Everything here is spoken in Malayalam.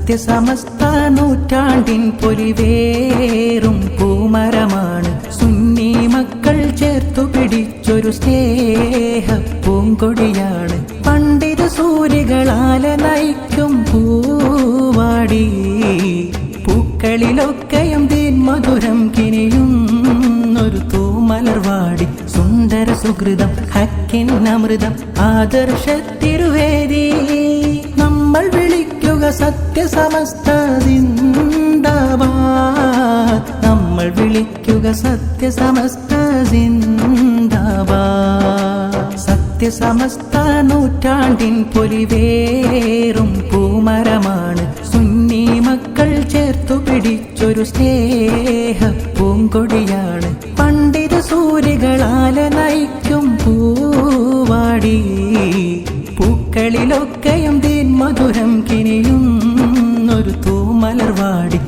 സത്യസമസ്ത നൂറ്റാണ്ടിൻ പൊലിവേറും പൂമരമാണ് സുന്നി മക്കൾ ചേർത്തു പിടിച്ചൊരു സ്നേഹ പൂങ്കൊടിയാണ്. പണ്ഡിത സൂര്യകളാലെ നയിക്കും പൂവാടി, പൂക്കളിലൊക്കെയും തീൻ മധുരം കിനിയുന്നൊരു തൂമലർവാടി. സുന്ദര സുഹൃതം ഹക്കിൻ അമൃതം ആദർശത്തിരുവേദി, നമ്മൾ വിളിക്കുക സത്യസമസ്ത സിന്ദാബാദ്, നമ്മൾ വിളിക്കുക സത്യസമസ്ത സിന്ദാബാദ്. സത്യസമസ്ത നൂറ്റാണ്ടിൻ പൊലിവേറും പൂമരമാണ് സുന്നി മക്കൾ ചേർത്തു പിടിച്ചൊരു സ്നേഹ പൂങ്കൊടിയാണ്. പണ്ഡിത സൂര്യകളാലെ നയിക്കും പൂവാടി, പൂക്കളിലൊക്കെയും തീൻ മധുരം കിനിയുന്നൊരു തൂമലർവാടി.